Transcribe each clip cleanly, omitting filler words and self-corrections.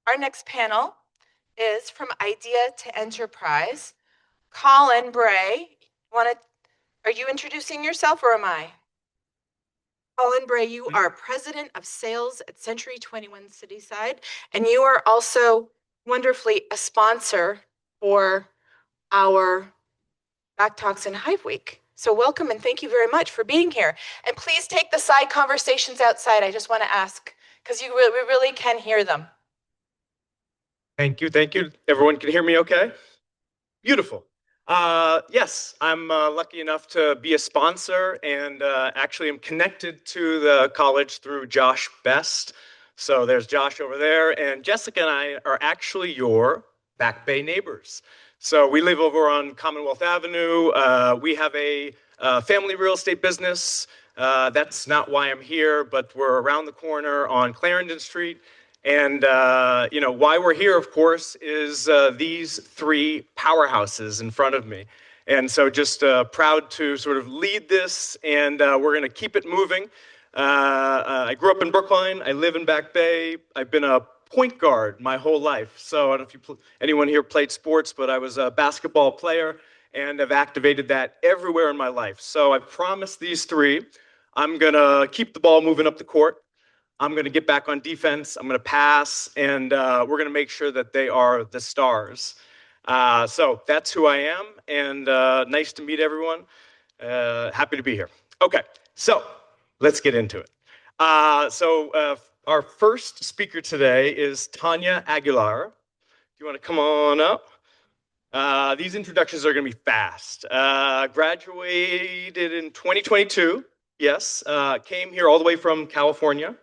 Our next panel is from Idea to Enterprise. Collin, Bray, are you introducing yourself or am I? Collin Bray, you are President of Sales at Century 21 Cityside, and you are also wonderfully a sponsor for our Back Talks and Hive Week. So welcome and thank you very much for being here. And please take the side conversations outside. I just want to ask, because we really can hear them. Thank you. Thank you. Everyone can hear me okay? Beautiful. Yes, I'm lucky enough to be a sponsor and actually am connected to the college through Josh Best. So there's Josh over there, and Jessica and I are actually your Back Bay neighbors. So we live over on Commonwealth Avenue. We have a family real estate business. That's not why I'm here, but we're around the corner on Clarendon Street. And why we're here, of course, is these three powerhouses in front of me. And so just proud to sort of lead this, and we're going to keep it moving. I grew up in Brookline. I live in Back Bay. I've been a point guard my whole life. So I don't know if anyone here played sports, but I was a basketball player and have activated that everywhere in my life. So I promised these three, I'm going to keep the ball moving up the court. I'm going to get back on defense. I'm going to pass, and we're going to make sure that they are the stars. So that's who I am, and nice to meet everyone. Happy to be here. Okay, so let's get into it. Our first speaker today is Tania Aguilar. Do you want to come on up? These introductions are going to be fast. Graduated in 2022, yes. Came here all the way from California.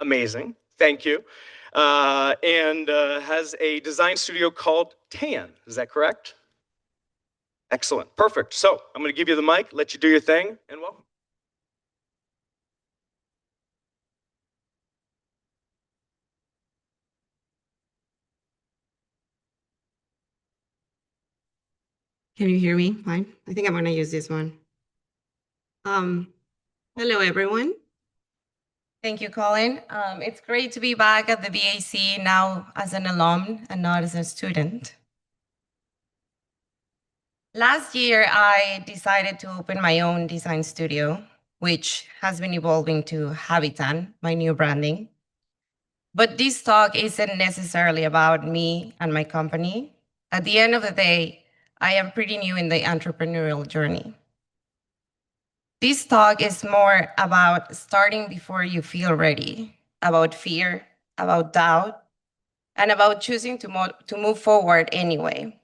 Amazing. Thank you. And has a design studio called Tan. Is that correct? Excellent. Perfect. So I'm going to give you the mic, let you do your thing, and welcome. Can you hear me? Fine. I think I'm going to use this one. Hello, everyone. Thank you, Collin. It's great to be back at the BAC now as an alum and not as a student. Last year, I decided to open my own design studio, which has been evolving to Habitat, my new branding. But this talk isn't necessarily about me and my company. At the end of the day, I am pretty new in the entrepreneurial journey. This talk is more about starting before you feel ready, about fear, about doubt, and about choosing to move forward anyway.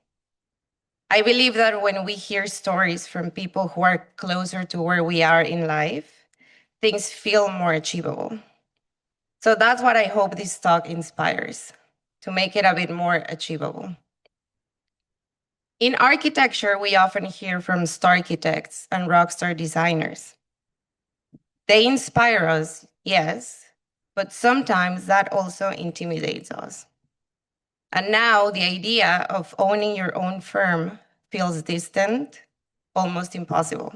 I believe that when we hear stories from people who are closer to where we are in life, things feel more achievable. So that's what I hope this talk inspires, to make it a bit more achievable. In architecture, we often hear from star architects and rockstar designers. They inspire us, yes, but sometimes that also intimidates us. And now the idea of owning your own firm feels distant, almost impossible.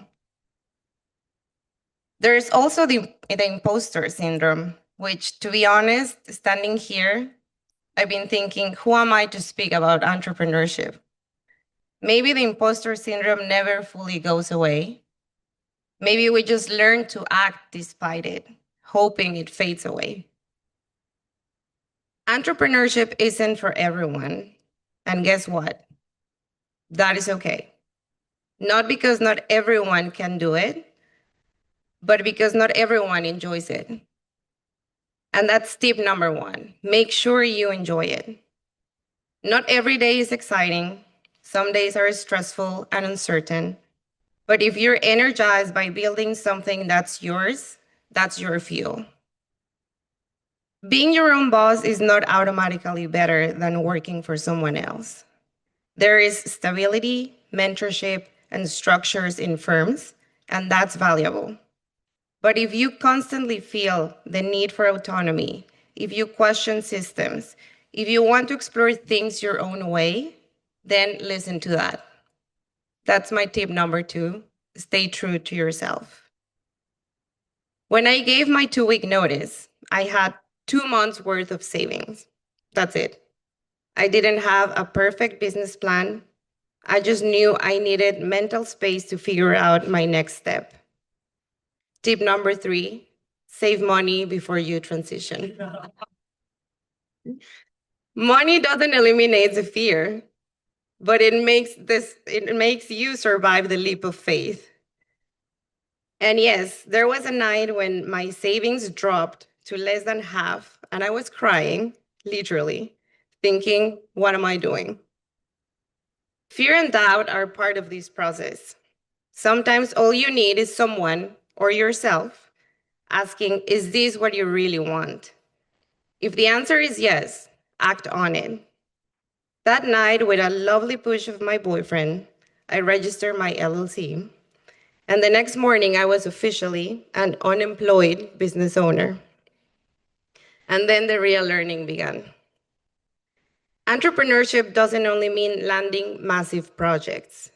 There's also the imposter syndrome, which, to be honest, standing here, I've been thinking, who am I to speak about entrepreneurship? Maybe the imposter syndrome never fully goes away. Maybe we just learn to act despite it, hoping it fades away. Entrepreneurship isn't for everyone. And guess what? That is okay. Not because not everyone can do it, but because not everyone enjoys it. And that's tip number one. Make sure you enjoy it. Not every day is exciting. Some days are stressful and uncertain. But if you're energized by building something that's yours, that's your fuel. Being your own boss is not automatically better than working for someone else. There is stability, mentorship, and structures in firms, and that's valuable. But if you constantly feel the need for autonomy, if you question systems, if you want to explore things your own way, then listen to that. That's my tip number 2. Stay true to yourself. When I gave my 2-week notice, I had 2 months worth of savings. That's it. I didn't have a perfect business plan. I just knew I needed mental space to figure out my next step. Tip number 3, save money before you transition. Money doesn't eliminate the fear, but it makes you survive the leap of faith. And yes, there was a night when my savings dropped to less than half, and I was crying, literally, thinking, what am I doing? Fear and doubt are part of this process. Sometimes all you need is someone or yourself asking, is this what you really want? If the answer is yes, act on it. That night, with a lovely push of my boyfriend, I registered my LLC. And the next morning, I was officially an unemployed business owner. And then the real learning began. Entrepreneurship doesn't only mean landing massive projects.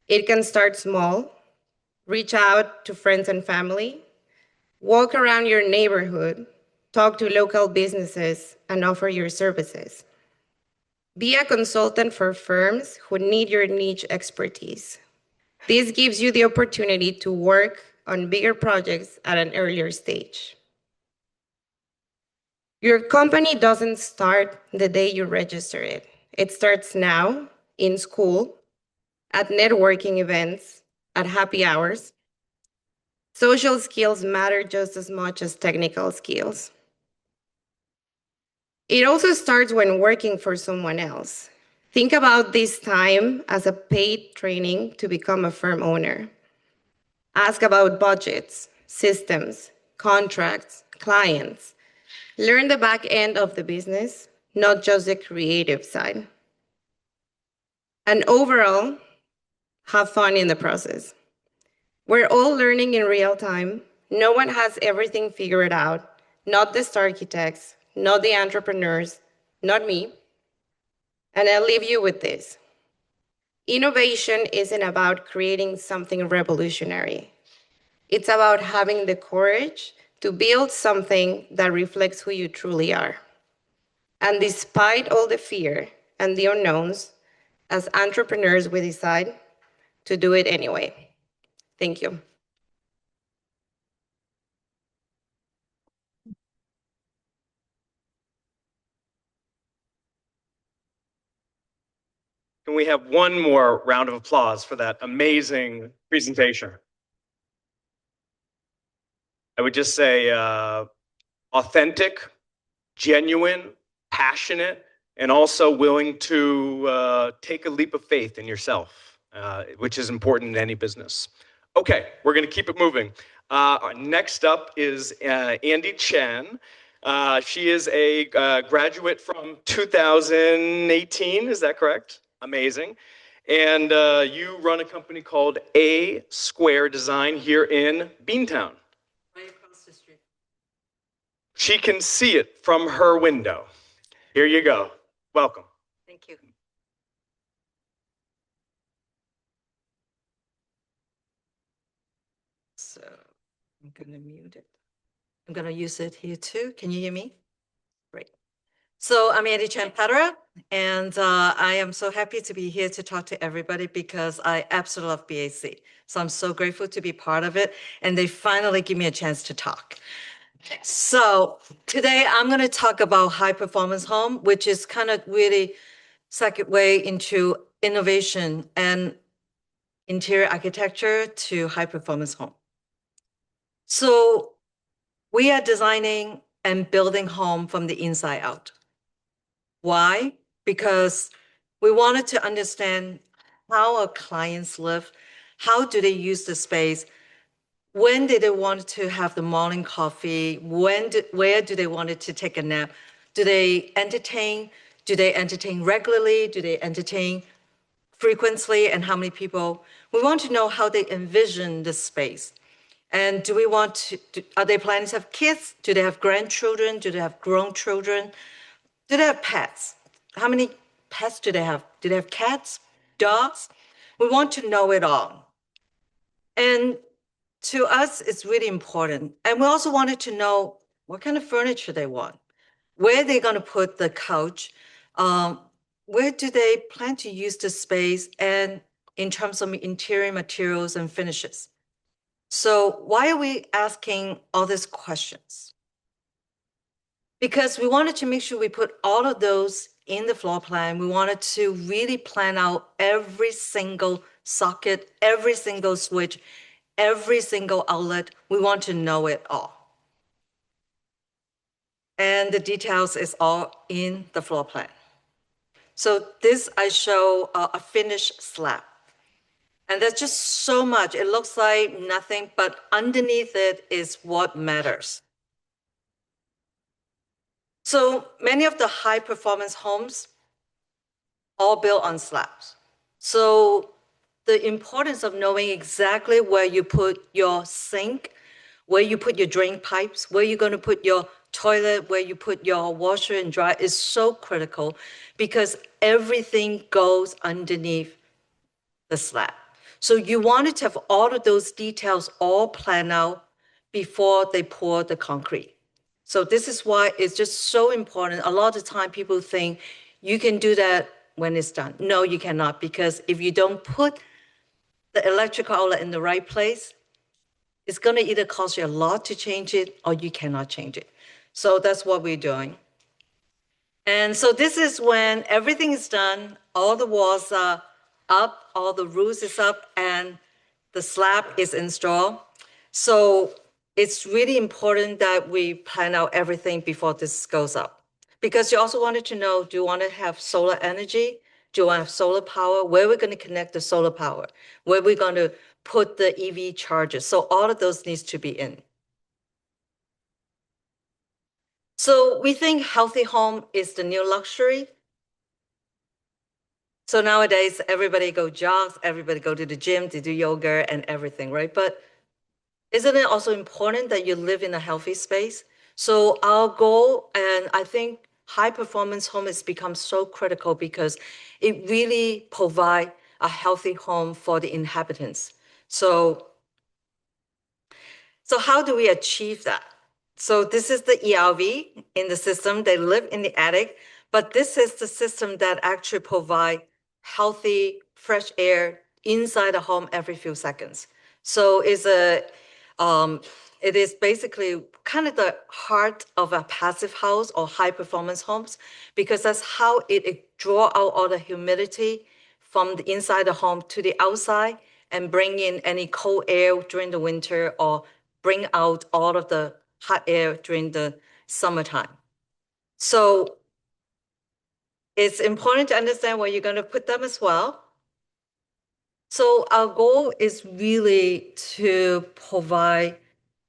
It can start small, reach out to friends and family, walk around your neighborhood, talk to local businesses, and offer your services. Be a consultant for firms who need your niche expertise. This gives you the opportunity to work on bigger projects at an earlier stage. Your company doesn't start the day you register it. It starts now, in school, at networking events, at happy hours. Social skills matter just as much as technical skills. It also starts when working for someone else. Think about this time as a paid training to become a firm owner. Ask about budgets, systems, contracts, clients. Learn the back end of the business, not just the creative side. And overall, have fun in the process. We're all learning in real time. No one has everything figured out, not the star architects, not the entrepreneurs, not me. And I'll leave you with this. Innovation isn't about creating something revolutionary. It's about having the courage to build something that reflects who you truly are. And despite all the fear and the unknowns, as entrepreneurs, we decide to do it anyway. Thank you. Can we have one more round of applause for that amazing presentation? I would just say authentic, genuine, passionate, and also willing to take a leap of faith in yourself, which is important in any business. Okay, we're going to keep it moving. Next up is Anddie Chen. She is a graduate from 2018, is that correct? Amazing. And you run a company called A Square Design here in Beantown. Right across the street. She can see it from her window. Here you go. Welcome. Thank you. So I'm going to mute it. I'm going to use it here too. Can you hear me? Great. So I'm Anddie Chan-Patera, and I am so happy to be here to talk to everybody because I absolutely love BAC. So I'm so grateful to be part of it, and they finally give me a chance to talk. So today I'm going to talk about high performance home, which is kind of really second way into innovation and interior architecture to high performance home. So we are designing and building home from the inside out. Why? Because we wanted to understand how our clients live, how do they use the space, when do they want to have the morning coffee, where do they want to take a nap, do they entertain regularly, do they entertain frequently, and how many people. We want to know how they envision the space. And do we want to, are they planning to have kids? Do they have grandchildren? Do they have grown children? Do they have pets? How many pets do they have? Do they have cats, dogs? We want to know it all. And to us, it's really important. And we also wanted to know what kind of furniture they want. where they're going to put the couch, where do they plan to use the space, and in terms of interior materials and finishes. So why are we asking all these questions? Because we wanted to make sure we put all of those in the floor plan. We wanted to really plan out every single socket, every single switch, every single outlet. We want to know it all. And the details is all in the floor plan. So this I show a finished slab. And there's just so much. It looks like nothing, but underneath it is what matters. So many of the high performance homes all built on slabs. So the importance of knowing exactly where you put your sink, where you put your drain pipes, where you're going to put your toilet, where you put your washer and dryer is so critical because everything goes underneath the slab. So you wanted to have all of those details all planned out before they pour the concrete. So this is why it's just so important. A lot of the time people think you can do that when it's done. No, you cannot, because if you don't put the electrical outlet in the right place, it's going to either cost you a lot to change it or you cannot change it. So that's what we're doing. And so this is when everything is done, all the walls are up, all the roofs is up, and the slab is installed. So it's really important that we plan out everything before this goes up. Because you also wanted to know, do you want to have solar energy? Do you want to have solar power? Where are we going to connect the solar power? Where are we going to put the EV chargers? So all of those needs to be in. So we think healthy home is the new luxury. So nowadays, everybody go jogs, everybody go to the gym to do yoga and everything, right? But isn't it also important that you live in a healthy space? So our goal, and I think high performance home has become so critical because it really provides a healthy home for the inhabitants. So how do we achieve that? So this is the ERV in the system. They live in the attic, but this is the system that actually provide healthy, fresh air inside the home every few seconds. So it is basically kind of the heart of a passive house or high performance homes, because that's how it draw out all the humidity from the inside the home to the outside and bring in any cold air during the winter or bring out all of the hot air during the summertime. So it's important to understand where you're going to put them as well. So our goal is really to provide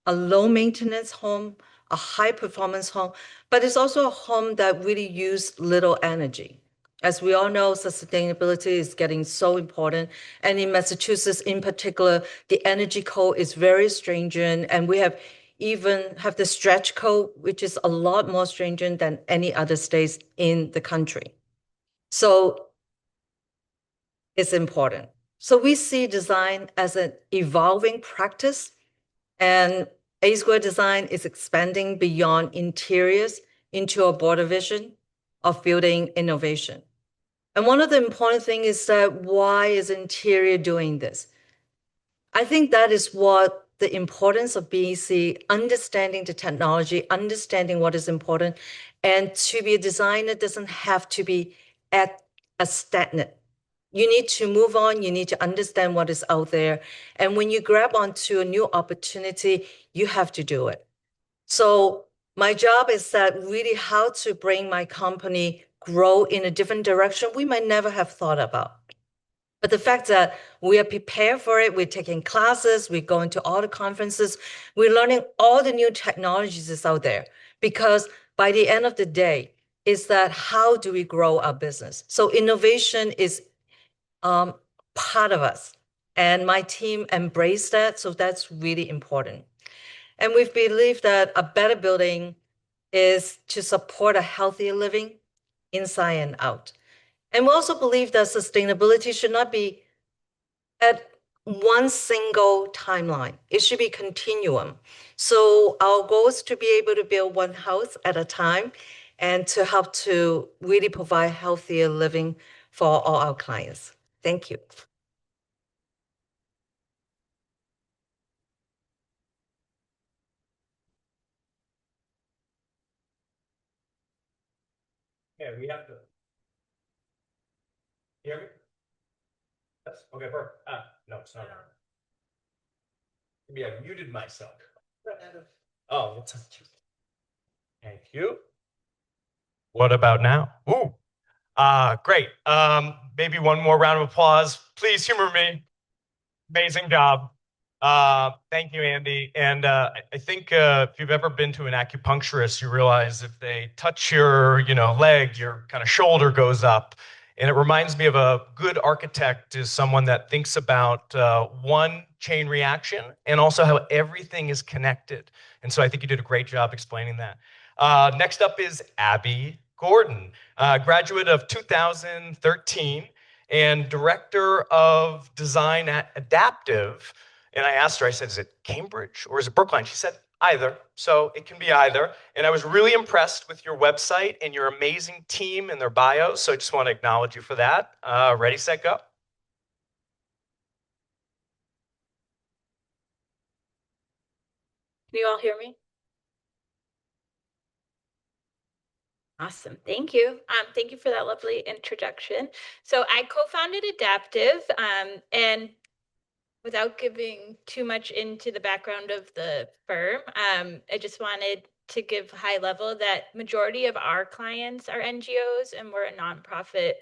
a low maintenance home, a high performance home, but it's also a home that really use little energy. As we all know, sustainability is getting so important. And in Massachusetts in particular, the energy code is very stringent. And we even have the stretch code, which is a lot more stringent than any other states in the country. So it's important. So we see design as an evolving practice, and A-Square Design is expanding beyond interiors into a broader vision of building innovation. And one of the important things is that why is interior doing this? I think that is what the importance of BEC, understanding the technology, understanding what is important, and to be a designer doesn't have to be at a stagnant. You need to move on. You need to understand what is out there. And when you grab onto a new opportunity, you have to do it. So my job is that really how to bring my company grow in a different direction we might never have thought about. But the fact that we are prepared for it, we're taking classes, we're going to all the conferences, we're learning all the new technologies that's out there. Because by the end of the day, is that how do we grow our business? So innovation is part of us. And my team embraced that. So that's really important. And we believe that a better building is to support a healthier living inside and out. And we also believe that sustainability should not be at one single timeline. It should be continuum. So our goal is to be able to build one house at a time and to help to really provide healthier living for all our clients. Thank you. Yeah, we have to. Hear me? Yes. Okay, perfect. No, it's not. Maybe I muted myself. Oh, that's cute. Thank you. What about now? Ooh, great. Maybe one more round of applause. Please humor me. Amazing job. Thank you, Andy. And I think if you've ever been to an acupuncturist, you realize if they touch your, leg, your kind of shoulder goes up. And it reminds me of a good architect is someone that thinks about one chain reaction and also how everything is connected. And so I think you did a great job explaining that. Next up is Abby Gordon, graduate of 2013 and director of design at Adaptiv. And I asked her, I said, is it Cambridge or is it Brookline? She said, either. So it can be either. And I was really impressed with your website and your amazing team and their bios. So I just want to acknowledge you for that. Ready, set, go. Can you all hear me? Awesome. Thank you. Thank you for that lovely introduction. So I co-founded Adaptiv, and without giving too much into the background of the firm, I just wanted to give high level that majority of our clients are NGOs and we're a nonprofit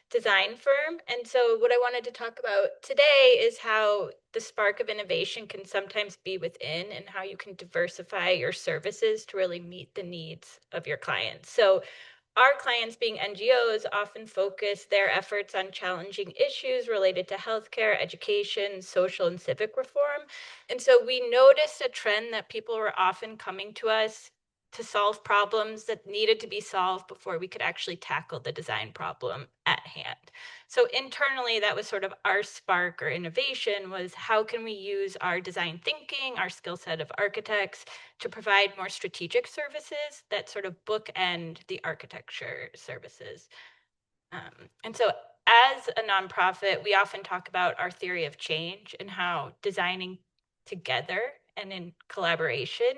design firm. And so what I wanted to talk about today is how the spark of innovation can sometimes be within and how you can diversify your services to really meet the needs of your clients. So our clients, being NGOs, often focus their efforts on challenging issues related to healthcare, education, social and civic reform. And so we noticed a trend that people were often coming to us to solve problems that needed to be solved before we could actually tackle the design problem at hand. So internally, that was sort of our spark or innovation was how can we use our design thinking, our skill set of architects to provide more strategic services that sort of bookend the architecture services. And so as a nonprofit, we often talk about our theory of change and how designing together and in collaboration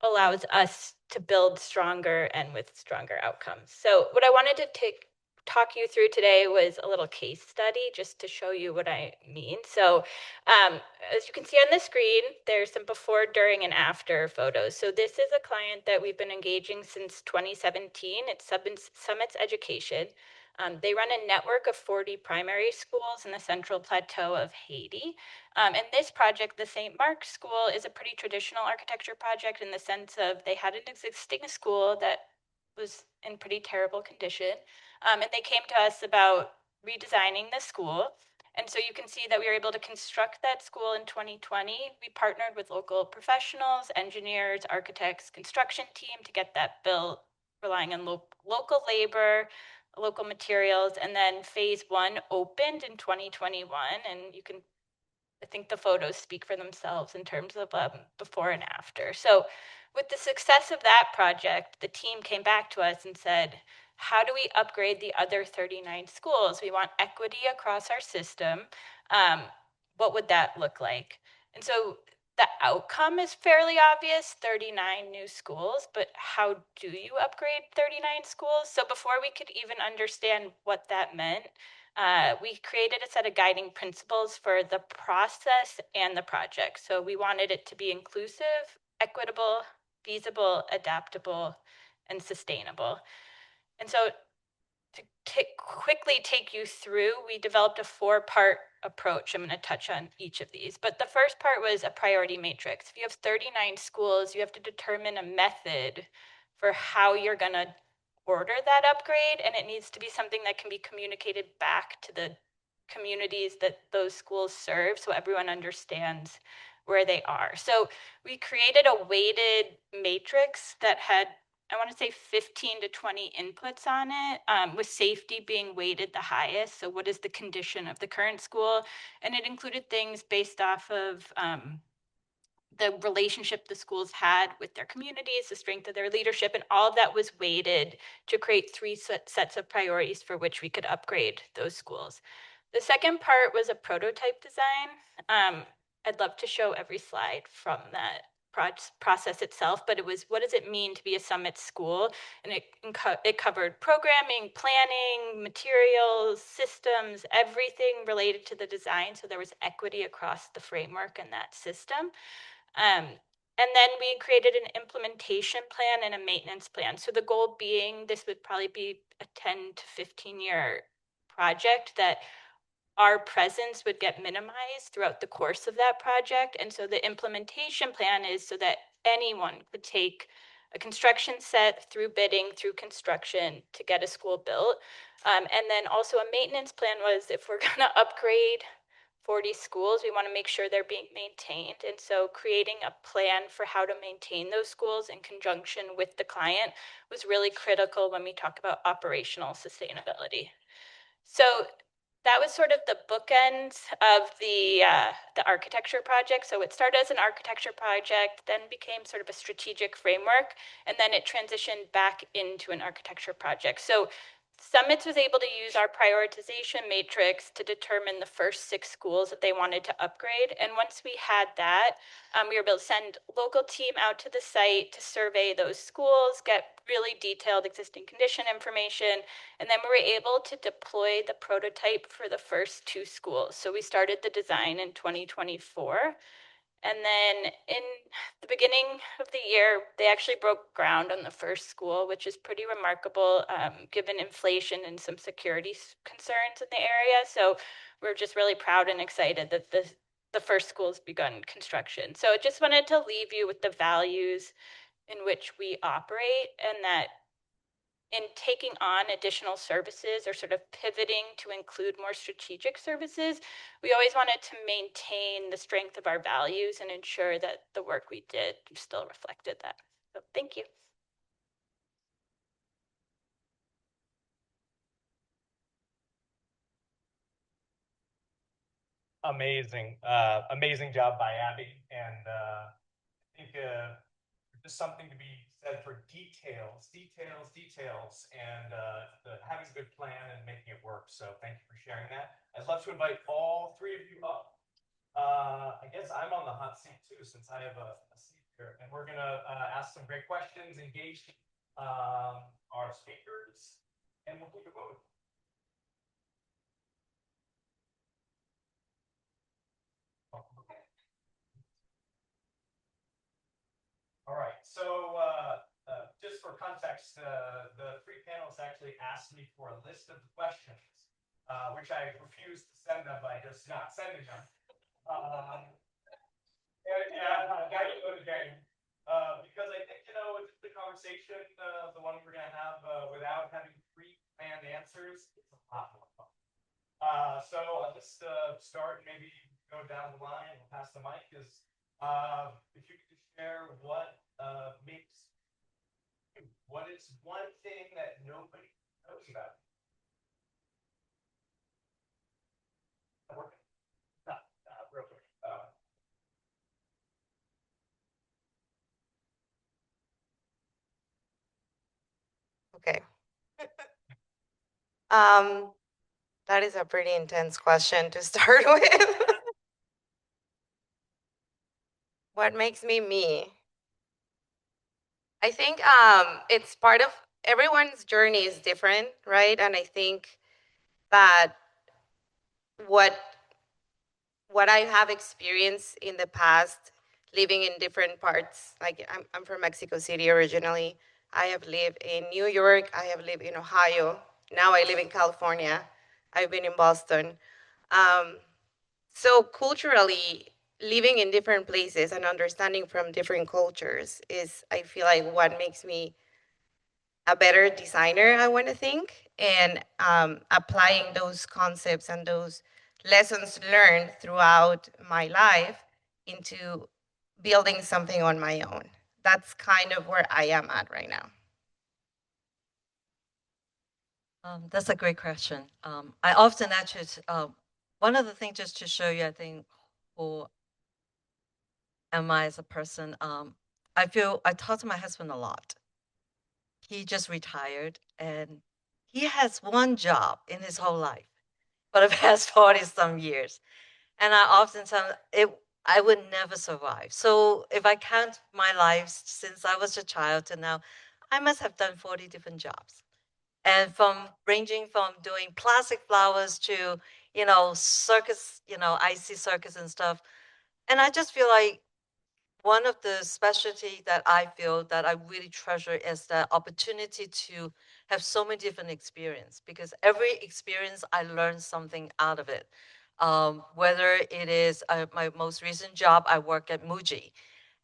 allows us to build stronger and with stronger outcomes. So what I wanted to talk you through today was a little case study just to show you what I mean. So as you can see on the screen, there's some before, during, and after photos. So this is a client that we've been engaging since 2017. It's Summits Education. They run a network of 40 primary schools in the Central Plateau of Haiti. And this project, the St. Mark's School, is a pretty traditional architecture project in the sense of they had an existing school that was in pretty terrible condition. And they came to us about redesigning the school. And so you can see that we were able to construct that school in 2020. We partnered with local professionals, engineers, architects, construction team to get that built, relying on local labor, local materials. And then phase one opened in 2021. And you can I think the photos speak for themselves in terms of before and after. So with the success of that project, the team came back to us and said, how do we upgrade the other 39 schools? We want equity across our system. What would that look like? And so the outcome is fairly obvious, 39 new schools, but how do you upgrade 39 schools? So before we could even understand what that meant, we created a set of guiding principles for the process and the project. So we wanted it to be inclusive, equitable, feasible, adaptable, and sustainable. And so to quickly take you through, we developed a 4-part approach. I'm going to touch on each of these. But the first part was a priority matrix. If you have 39 schools, you have to determine a method for how you're going to order that upgrade, and it needs to be something that can be communicated back to the communities that those schools serve so everyone understands where they are. So we created a weighted matrix that had, I want to say 15 to 20 inputs on it, with safety being weighted the highest. So what is the condition of the current school? And it included things based off of the relationship the schools had with their communities, the strength of their leadership, and all of that was weighted to create three sets of priorities for which we could upgrade those schools. The second part was a prototype design. I'd love to show every slide from that process itself, but it was, what does it mean to be a Summit school? And it covered programming, planning, materials, systems, everything related to the design. So there was equity across the framework and that system. And then we created an implementation plan and a maintenance plan. So the goal being, this would probably be a 10 to 15-year project that our presence would get minimized throughout the course of that project. And so the implementation plan is so that anyone could take a construction set through bidding, through construction to get a school built. And then also a maintenance plan was, if we're gonna upgrade 40 schools, we want to make sure they're being maintained. And so creating a plan for how to maintain those schools in conjunction with the client was really critical when we talk about operational sustainability. So that was sort of the bookends of the architecture project. So it started as an architecture project, then became sort of a strategic framework, and then it transitioned back into an architecture project. So Summits was able to use our prioritization matrix to determine the first 6 schools that they wanted to upgrade. And once we had that, we were able to send local team out to the site to survey those schools, get really detailed existing condition information, and then we were able to deploy the prototype for the first 2 schools. So we started the design in 2024. And then in the beginning of the year, they actually broke ground on the first school, which is pretty remarkable given inflation and some security concerns in the area. So we're just really proud and excited that the first school's begun construction. So I just wanted to leave you with the values in which we operate, and that in taking on additional services or sort of pivoting to include more strategic services, we always wanted to maintain the strength of our values and ensure that the work we did still reflected that. So thank you. Amazing, amazing job by Abby, and I think there's something to be said for details, and having a good plan and making it work. So thank you for sharing that. I'd love to invite all 3 of you up. I guess I'm on the hot seat too, since I have a seat here, and we're gonna ask some great questions, engage our speakers, and we'll keep it moving. All right, so just for context, the 3 panelists actually asked me for a list of questions, which I refused to send them by just not sending them. Because I think, it's the conversation, the one we're going to have without having pre-planned answers, it's a lot more fun. So I'll just start and maybe go down the line and pass the mic. If you could just share what is one thing that nobody knows about? Real quick. Okay. That is a pretty intense question to start with. What makes me me? I think it's part of everyone's journey is different, right? And I think that what I have experienced in the past, living in different parts, like I'm from Mexico City originally. I have lived in New York. I have lived in Ohio. Now I live in California. I've been in Boston. So culturally, living in different places and understanding from different cultures is, I feel like, what makes me a better designer, I want to think, and applying those concepts and those lessons learned throughout my life into building something on my own. That's kind of where I am at right now. That's a great question. I often actually, one of the things just to show you, I think, who am I as a person? I talk to my husband a lot. He just retired and he has one job in his whole life for the past 40 some years. And I often tell him I would never survive. So if I count my life since I was a child to now, I must have done 40 different jobs. And ranging from doing plastic flowers to, circus, I see circus and stuff. And I just feel like one of the specialty that I feel that I really treasure is the opportunity to have so many different experience, because every experience I learn something out of it. Whether it is my most recent job, I work at Muji,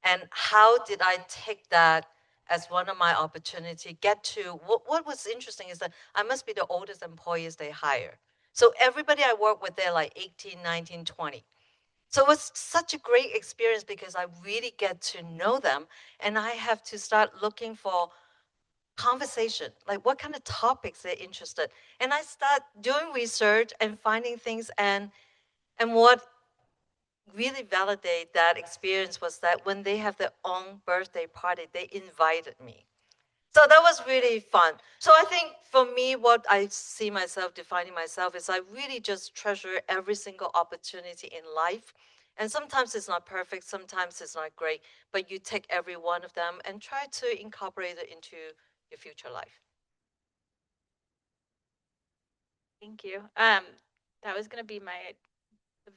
and how did I take that as one of my opportunity, get to, what was interesting is that I must be the oldest employees they hire. So everybody I work with, they're like 18, 19, 20. So it was such a great experience because I really get to know them, and I have to start looking for conversation, like what kind of topics they're interested. And I start doing research and finding things, and what really validate that experience was that when they have their own birthday party, they invited me. So that was really fun. So I think for me, what I see myself defining myself is I really just treasure every single opportunity in life. And sometimes it's not perfect, sometimes it's not great, but you take every one of them and try to incorporate it into your future life. Thank you. That was gonna be my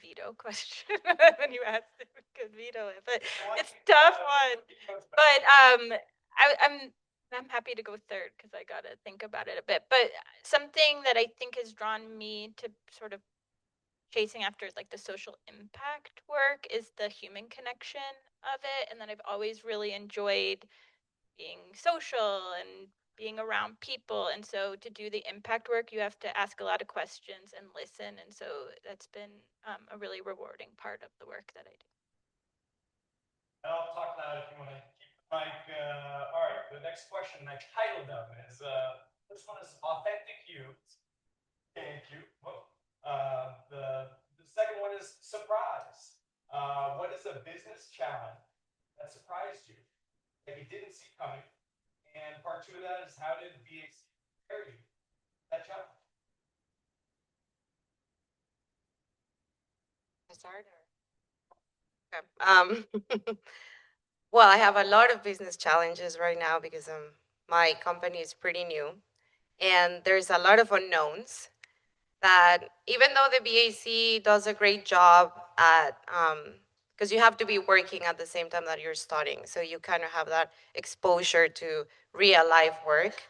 veto question when you asked if we could veto it, but it's a tough one. But I'm happy to go third because I gotta think about it a bit. But something that I think has drawn me to sort of chasing after like the social impact work is the human connection of it, and then I've always really enjoyed being social and being around people. And so to do the impact work, you have to ask a lot of questions and listen. And so that's been a really rewarding part of the work that I do. I'll talk loud if you want to keep the mic. All right, the next question I titled them is this one is authentic you. Thank you. The second one is surprise. What is a business challenge that surprised you that you didn't see coming? And part two of that is how did BAC prepare you for that challenge? Start or? Okay. Well, I have a lot of business challenges right now because my company is pretty new, and there's a lot of unknowns that even though the BAC does a great job at, because you have to be working at the same time that you're studying, so you kind of have that exposure to real life work.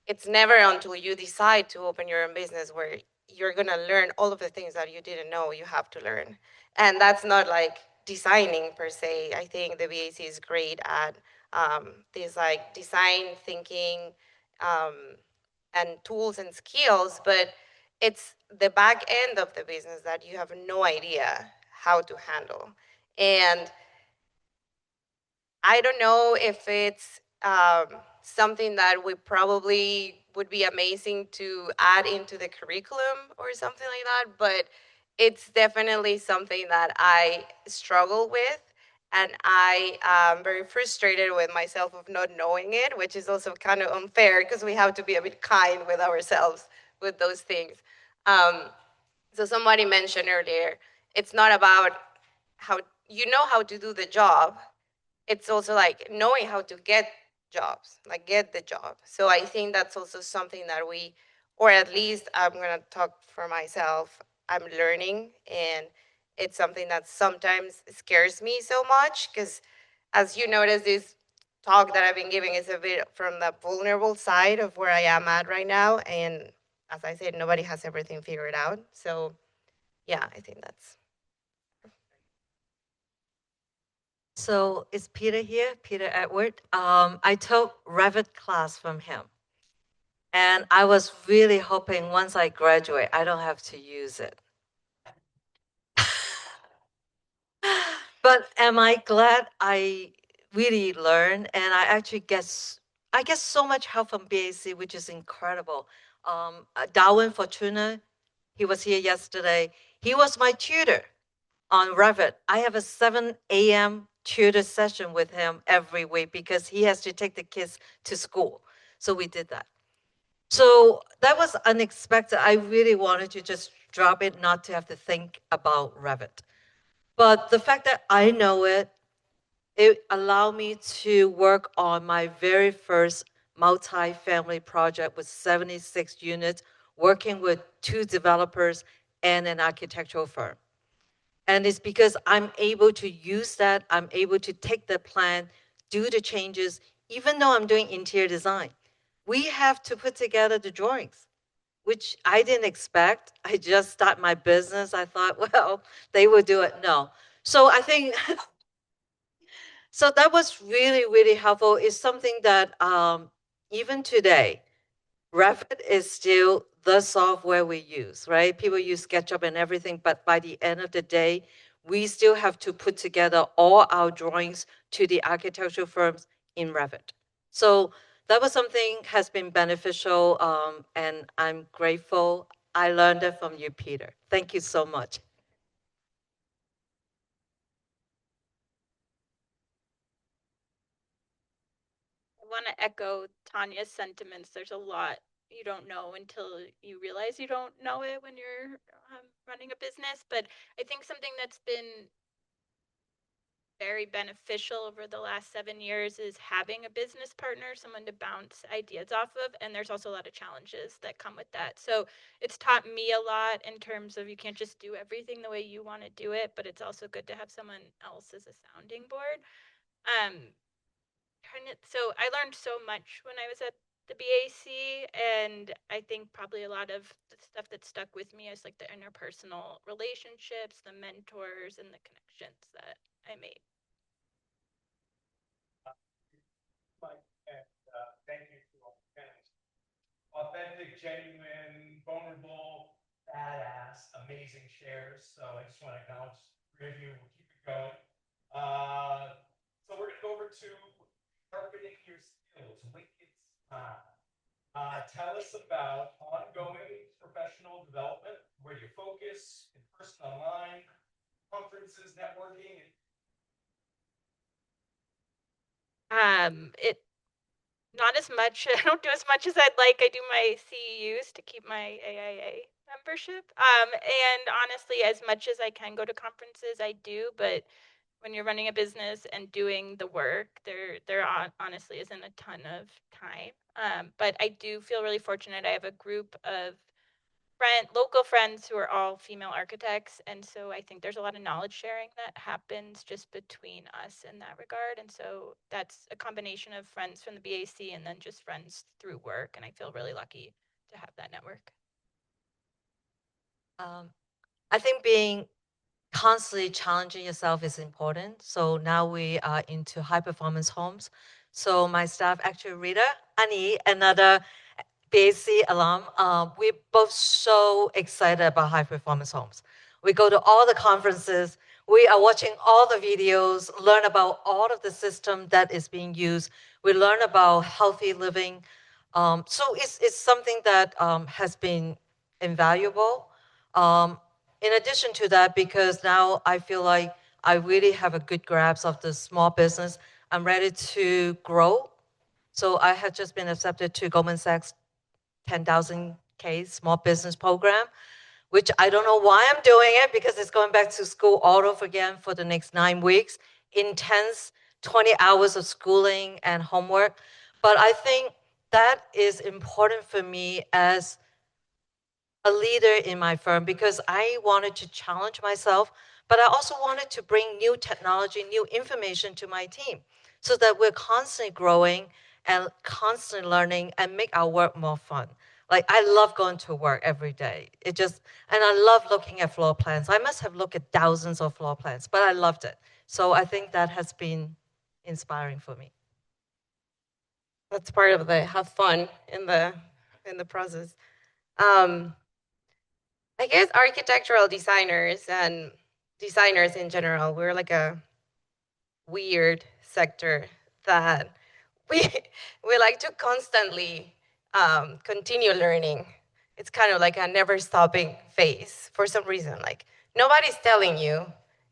It's never until you decide to open your own business where you're gonna learn all of the things that you didn't know you have to learn. And that's not like designing per se. I think the BAC is great at these like design thinking um, and tools and skills, but it's the back end of the business that you have no idea how to handle. And I don't know if it's something that we probably would be amazing to add into the curriculum or something like that, but it's definitely something that I struggle with. And I am very frustrated with myself of not knowing it, which is also kind of unfair because we have to be a bit kind with ourselves with those things. Um, so somebody mentioned earlier, it's not about how you know how to do the job, it's also like knowing how to get jobs, like get the job. So I think that's also something that we, or at least I'm gonna talk for myself, I'm learning, and it's something that sometimes scares me so much because as you notice, this talk that I've been giving is a bit from the vulnerable side of where I am at right now. And as I said, nobody has everything figured out. So yeah, I think that's. So is Peter here, Peter Edward? I took Revit class from him. And I was really hoping once I graduate, I don't have to use it. But am I glad I really learned, and I actually get so much help from BAC, which is incredible. Darwin Fortuna, he was here yesterday. He was my tutor on Revit. I have a 7 a.m. tutor session with him every week because he has to take the kids to school. So we did that. So that was unexpected. I really wanted to just drop it, not to have to think about Revit. But the fact that I know it, it allowed me to work on my very first multi-family project with 76 units, working with 2 developers and an architectural firm. And it's because I'm able to use that, I'm able to take the plan, do the changes, even though I'm doing interior design. We have to put together the drawings, which I didn't expect. I just started my business. I thought, well, they will do it. No. So I think, so that was really, really helpful. It's something that even today, Revit is still the software we use, right? People use SketchUp and everything, but by the end of the day, we still have to put together all our drawings to the architectural firms in Revit. So that was something has been beneficial, and I'm grateful. I learned it from you, Peter. Thank you so much. I want to echo Tania's sentiments. There's a lot you don't know until you realize you don't know it when you're running a business. But I think something that's been very beneficial over the last 7 years is having a business partner, someone to bounce ideas off of. And there's also a lot of challenges that come with that. So it's taught me a lot in terms of you can't just do everything the way you want to do it, but it's also good to have someone else as a sounding board. So I learned so much when I was at the BAC, and I think probably a lot of the stuff that stuck with me is like the interpersonal relationships, the mentors, and the connections that I made. Thank you to all the panelists. Authentic, genuine, vulnerable, badass, amazing shares. So I just want to acknowledge 3 of you. We'll keep it going. So we're going to go over to sharpening your skills. Wicked time. Tell us about ongoing professional development, where you focus, in person, online, conferences, networking. It not as much. I don't do as much as I'd like. I do my CEUs to keep my AIA membership. And honestly, as much as I can go to conferences, I do. But when you're running a business and doing the work, there honestly isn't a ton of time. But I do feel really fortunate. I have a group of local friends who are all female architects, and so I think there's a lot of knowledge sharing that happens just between us in that regard. And so that's a combination of friends from the BAC and then just friends through work, and I feel really lucky to have that network. I think being constantly challenging yourself is important. So now we are into high performance homes. So my staff, actually Rita, Annie, another BAC alum, we're both so excited about high performance homes. We go to all the conferences, we are watching all the videos, learn about all of the system that is being used. We learn about healthy living. So it's something that has been invaluable. In addition to that, because now I feel like I really have a good grasp of the small business, I'm ready to grow. So I have just been accepted to Goldman Sachs 10,000K small business program, which I don't know why I'm doing it because it's going back to school all over again for the next 9 weeks. Intense 20 hours of schooling and homework. But I think that is important for me as a leader in my firm because I wanted to challenge myself, but I also wanted to bring new technology, new information to my team so that we're constantly growing and constantly learning and make our work more fun. Like I love going to work every day. And I love looking at floor plans. I must have looked at thousands of floor plans, but I loved it. So I think that has been inspiring for me. That's part of the have fun in the process. I guess architectural designers and designers in general, we're like a weird sector that we we like to constantly continue learning. It's kind of like a never stopping phase for some reason. Like nobody's telling you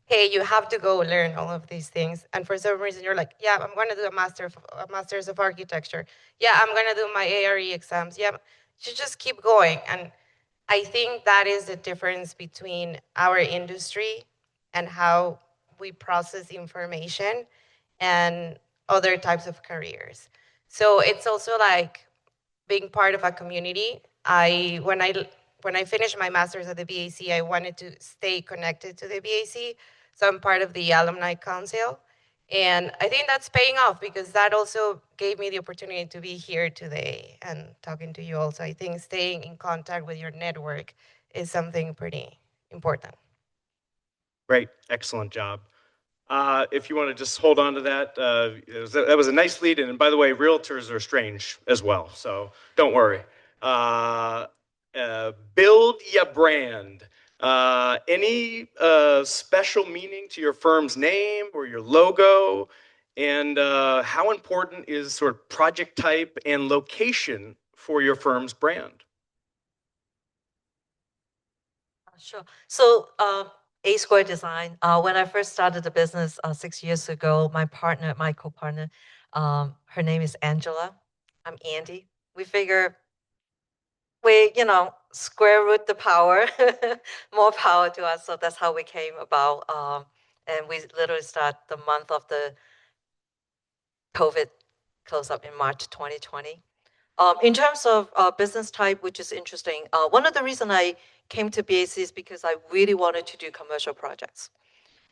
hey, you have to go learn all of these things. And for some reason, you're like, yeah, I'm going to do a master's of architecture. Yeah, I'm going to do my ARE exams. Yeah, you just keep going. And I think that is the difference between our industry and how we process information and other types of careers. So it's also like being part of a community. When I finished my master's at the BAC, I wanted to stay connected to the BAC, so I'm part of the alumni council, and I think that's paying off because that also gave me the opportunity to be here today and talking to you also. I think staying in contact with your network is something pretty important. Great, excellent job. If you want to just hold on to that, that was a nice lead in. And by the way, realtors are strange as well, so don't worry. Build your brand. Any special meaning to your firm's name or your logo? And how important is sort of project type and location for your firm's brand? Sure. So, A Square Design. When I first started the business 6 years ago, my co-partner, her name is Angela. I'm Anddie. We figure square root the power, more power to us. So that's how we came about. And we literally start the month of the COVID close up in March 2020. In terms of business type, which is interesting, one of the reasons I came to BAC is because I really wanted to do commercial projects.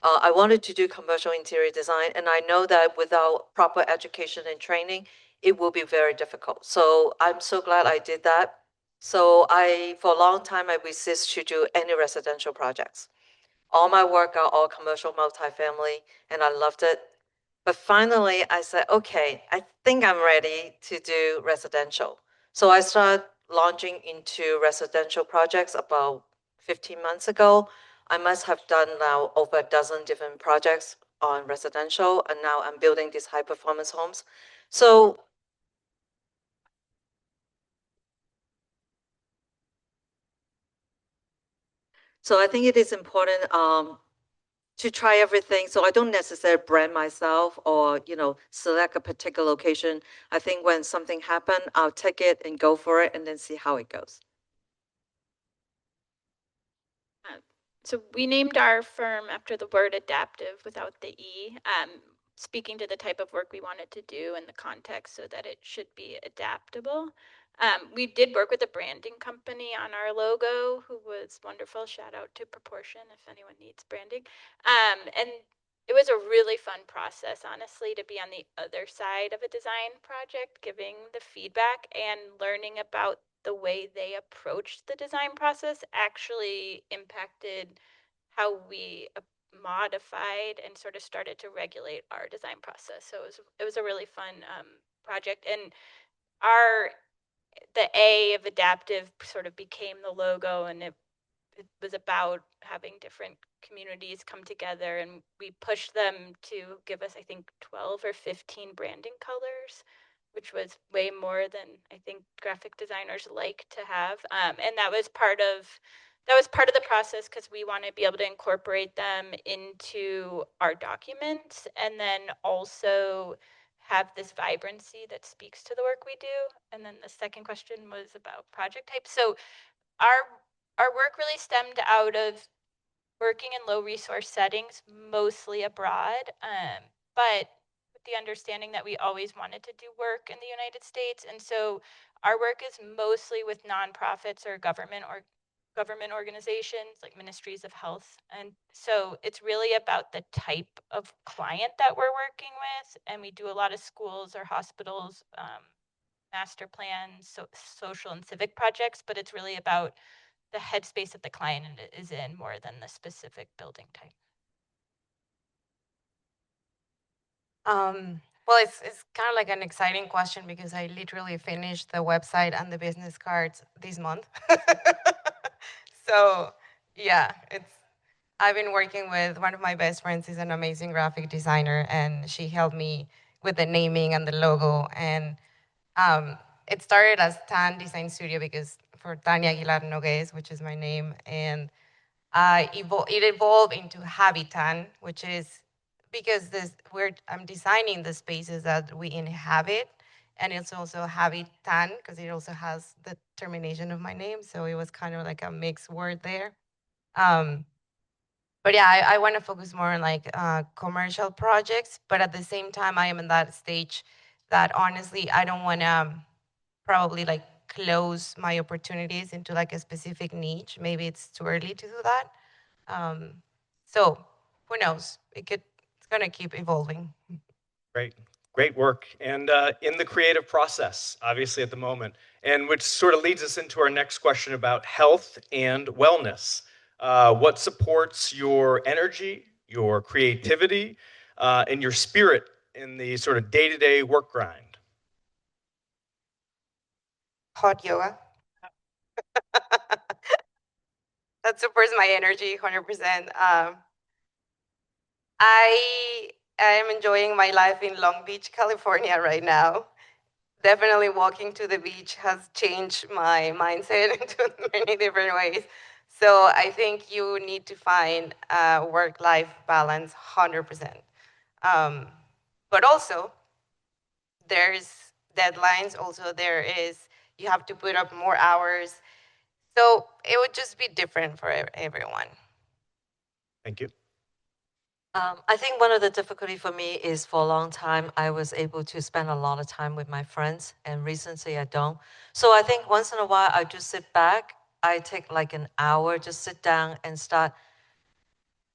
I wanted to do commercial interior design, and I know that without proper education and training, it will be very difficult. So I'm so glad I did that. So for a long time, I resist to do any residential projects. All my work are all commercial multifamily, and I loved it. But finally, I said, okay, I think I'm ready to do residential. So I started launching into residential projects about 15 months ago. I must have done now over a dozen different projects on residential, and now I'm building these high performance homes. So I think it is important to try everything. So I don't necessarily brand myself or, select a particular location. I think when something happens, I'll take it and go for it and then see how it goes. So we named our firm after the word adaptive without the E, speaking to the type of work we wanted to do in the context so that it should be adaptable. We did work with a branding company on our logo, who was wonderful. Shout out to Proportion if anyone needs branding. And it was a really fun process, honestly, to be on the other side of a design project, giving the feedback and learning about the way they approached the design process actually impacted how we modified and sort of started to regulate our design process. So it was a really fun project, and the A of Adaptiv sort of became the logo, and it was about having different communities come together, and we pushed them to give us, I think, 12 or 15 branding colors, which was way more than I think graphic designers like to have. And that was part of the process because we want to be able to incorporate them into our documents, and then also have this vibrancy that speaks to the work we do. And then the second question was about project type. So our work really stemmed out of working in low resource settings, mostly abroad, but with the understanding that we always wanted to do work in the United States. And so our work is mostly with nonprofits or government organizations like ministries of health. And so it's really about the type of client that we're working with. And we do a lot of schools or hospitals, master plans, social and civic projects, but it's really about the headspace that the client is in more than the specific building type. Well, it's kind of like an exciting question because I literally finished the website and the business cards this month. So yeah, I've been working with one of my best friends is an amazing graphic designer, and she helped me with the naming and the logo. And it started as Tan Design Studio because for Tania Aguilar, which is my name, and It evolved into Habitat, which is because I'm designing the spaces that we inhabit, and it's also Habitat because it also has the termination of my name, so it was kind of like a mixed word there. But yeah, I want to focus more on like commercial projects, but at the same time, I am in that stage that honestly, I don't want to probably like close my opportunities into like a specific niche. Maybe it's too early to do that. So who knows? It's gonna keep evolving. Great, great work. And in the creative process, obviously at the moment, and which sort of leads us into our next question about health and wellness. What supports your energy, your creativity, and your spirit in the sort of day-to-day work grind? Hot yoga. That supports my energy 100%. I am enjoying my life in Long Beach, California right now. Definitely walking to the beach has changed my mindset into many different ways. So I think you need to find a work-life balance 100%. But also, there's deadlines. Also, you have to put up more hours. So it would just be different for everyone. Thank you. I think one of the difficulty for me is for a long time, I was able to spend a lot of time with my friends, and recently I don't. So I think once in a while, I just sit back. I take like an hour, just sit down and start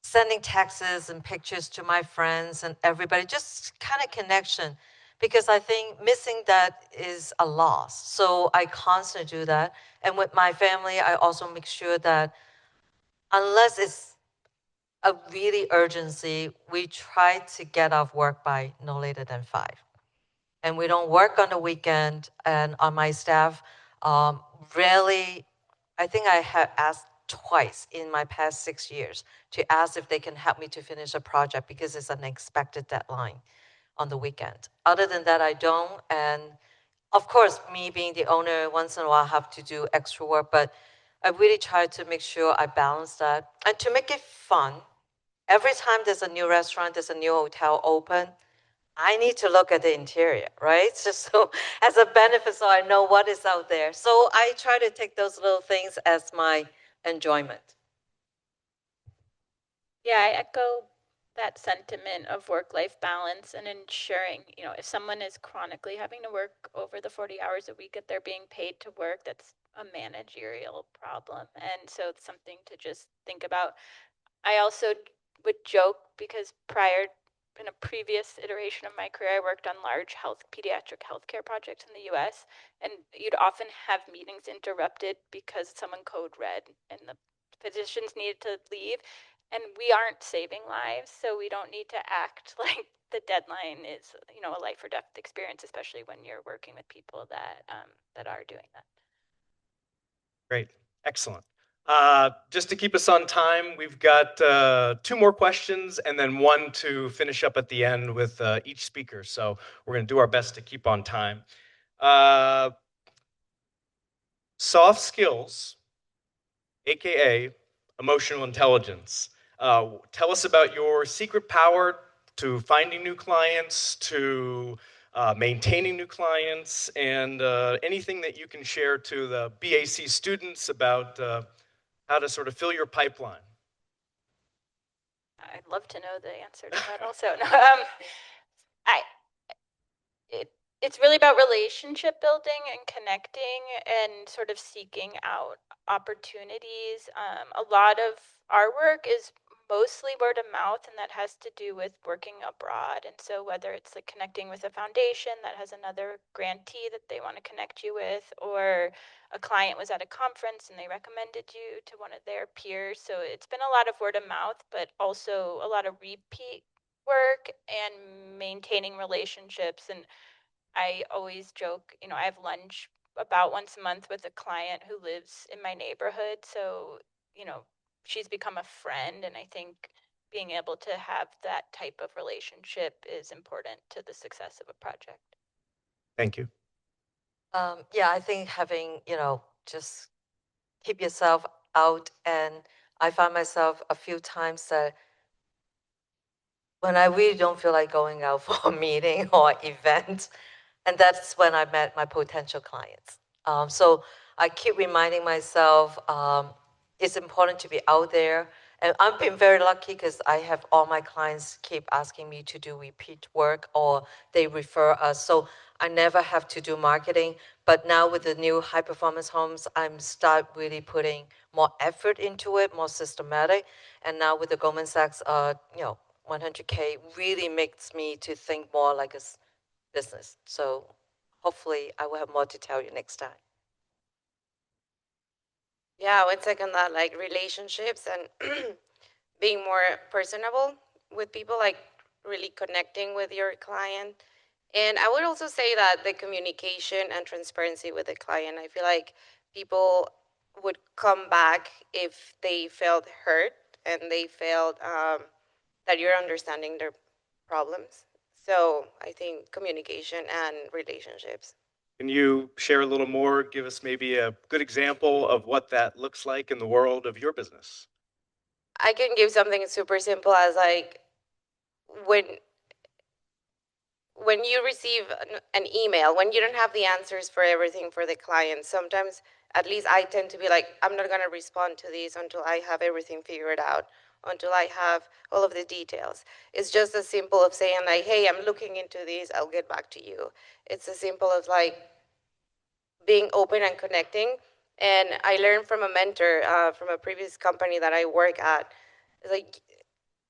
sending texts and pictures to my friends and everybody, just kind of connection. Because I think missing that is a loss. So I constantly do that. And with my family, I also make sure that unless it's a really urgency, we try to get off work by no later than 5. And we don't work on the weekend. And on my staff, rarely, I think I have asked twice in my past 6 years to ask if they can help me to finish a project because it's an expected deadline on the weekend. Other than that, I don't. And of course, me being the owner, once in a while I have to do extra work, but I really try to make sure I balance that. And to make it fun, every time there's a new restaurant, there's a new hotel open, I need to look at the interior, right? So as a benefit, so I know what is out there. So I try to take those little things as my enjoyment. Yeah, I echo that sentiment of work-life balance and ensuring, if someone is chronically having to work over the 40 hours a week that they're being paid to work, that's a managerial problem. And so it's something to just think about. I also would joke because in a previous iteration of my career, I worked on large pediatric healthcare projects in the US, and you'd often have meetings interrupted because someone code red and the physicians needed to leave. And we aren't saving lives, so we don't need to act like the deadline is, a life or death experience, especially when you're working with people that are doing that. Great. Excellent. Just to keep us on time, we've got 2 more questions and then 1 to finish up at the end with each speaker. So we're going to do our best to keep on time. Soft skills, AKA emotional intelligence. Tell us about your secret power to finding new clients, to maintaining new clients, and anything that you can share to the BAC students about how to sort of fill your pipeline. I'd love to know the answer to that also. No, it's really about relationship building and connecting and sort of seeking out opportunities. A lot of our work is mostly word of mouth, and that has to do with working abroad. And so whether it's like connecting with a foundation that has another grantee that they want to connect you with, or a client was at a conference and they recommended you to one of their peers. So it's been a lot of word of mouth, but also a lot of repeat work and maintaining relationships. And I always joke, I have lunch about once a month with a client who lives in my neighborhood. So, she's become a friend. And I think being able to have that type of relationship is important to the success of a project. Thank you. Yeah, I think having, just keep yourself out and I find myself a few times that when I really don't feel like going out for a meeting or event, and that's when I met my potential clients. So I keep reminding myself it's important to be out there. And I've been very lucky because I have all my clients keep asking me to do repeat work or they refer us. So I never have to do marketing. But now with the new high performance homes, I'm start really putting more effort into it, more systematic. And now with the Goldman Sachs, 100K really makes me to think more like a business. So hopefully I will have more to tell you next time. Yeah, I would second that, like relationships and being more personable with people, like really connecting with your client. And I would also say that the communication and transparency with the client, I feel like people would come back if they felt hurt and they felt that you're understanding their problems. So I think communication and relationships. Can you share a little more? Give us maybe a good example of what that looks like in the world of your business. I can give something super simple as like when when you receive an email, when you don't have the answers for everything for the client, sometimes at least I tend to be like, I'm not going to respond to these until I have everything figured out, until I have all of the details. It's just as simple of saying like, hey, I'm looking into these, I'll get back to you. It's as simple as like being open and connecting. And I learned from a mentor from a previous company that I work at. It's like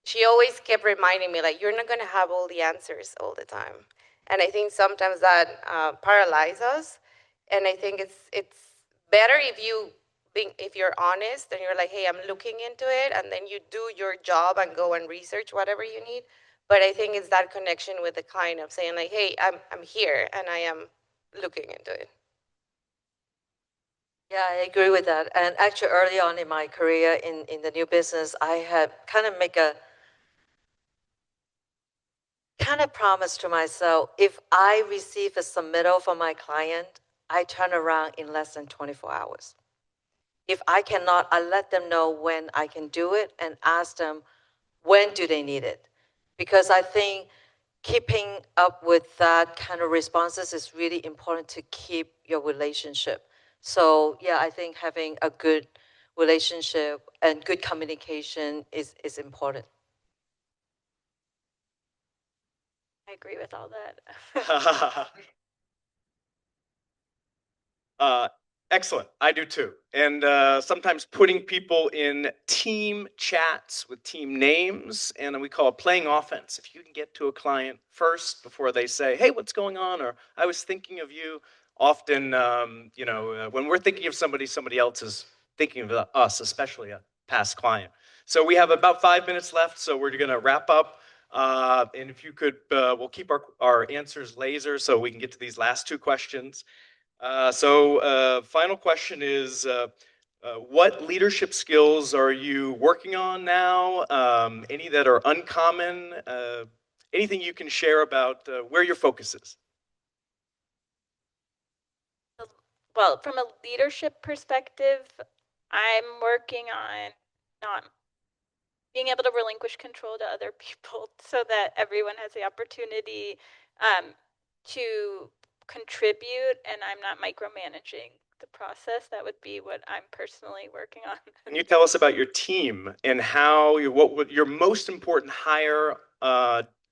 she always kept reminding me like you're not going to have all the answers all the time, and I think sometimes that paralyzes us. And I think it's better if if you're honest and you're like, hey, I'm looking into it, and then you do your job and go and research whatever you need. But I think it's that connection with the client of saying like, hey, I'm here and I am looking into it. Yeah, I agree with that. And actually early on in my career in the new business, I had kind of make a kind of promise to myself, if I receive a submittal from my client, I turn around in less than 24 hours. If I cannot, I let them know when I can do it and ask them when do they need it. Because I think keeping up with that kind of responses is really important to keep your relationship. So yeah, I think having a good relationship and good communication is important. I agree with all that. Excellent. I do too. And sometimes putting people in team chats with team names, and we call it playing offense. If you can get to a client first before they say, hey, what's going on? Or I was thinking of you. Often, when we're thinking of somebody, somebody else is thinking of us, especially a past client. So we have about 5 minutes left, so we're going to wrap up. And if you could, we'll keep our answers laser so we can get to these last two questions. Final question is, what leadership skills are you working on now? Any that are uncommon? Anything you can share about where your focus is? Well, from a leadership perspective, I'm working on not being able to relinquish control to other people so that everyone has the opportunity to contribute, and I'm not micromanaging the process. That would be what I'm personally working on. Can you tell us about your team and what your most important hire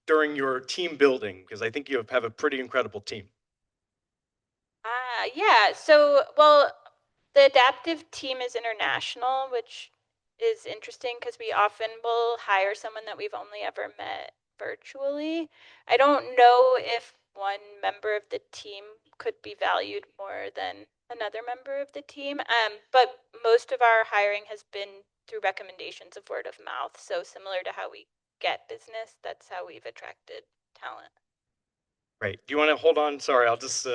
during your team building? Because I think you have a pretty incredible team. Yeah. So, well, the Adaptiv team is international, which is interesting because we often will hire someone that we've only ever met virtually. I don't know if one member of the team could be valued more than another member of the team. But most of our hiring has been through recommendations of word of mouth. So similar to how we get business, that's how we've attracted talent. Great. Do you want to hold on? Sorry, I'll just.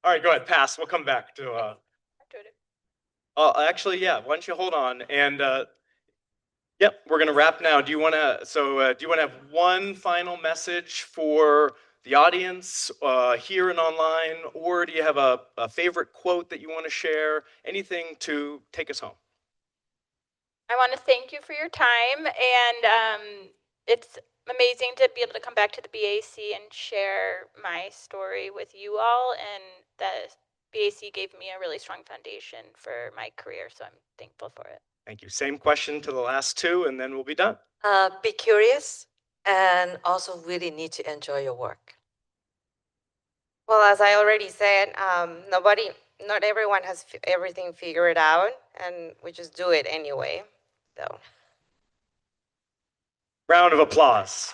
All right, go ahead. Pass. We'll come back to. Actually, yeah. Why don't you hold on? And yep, we're gonna wrap now. Do you want to? Do you want to have one final message for the audience here and online, or do you have a favorite quote that you want to share? Anything to take us home? I want to thank you for your time, and it's amazing to be able to come back to the BAC and share my story with you all. And the BAC gave me a really strong foundation for my career, so I'm thankful for it. Thank you. Same question to the last two, and then we'll be done. Be curious and also really need to enjoy your work. Well, as I already said, not everyone has everything figured out, and we just do it anyway. So. Round of applause.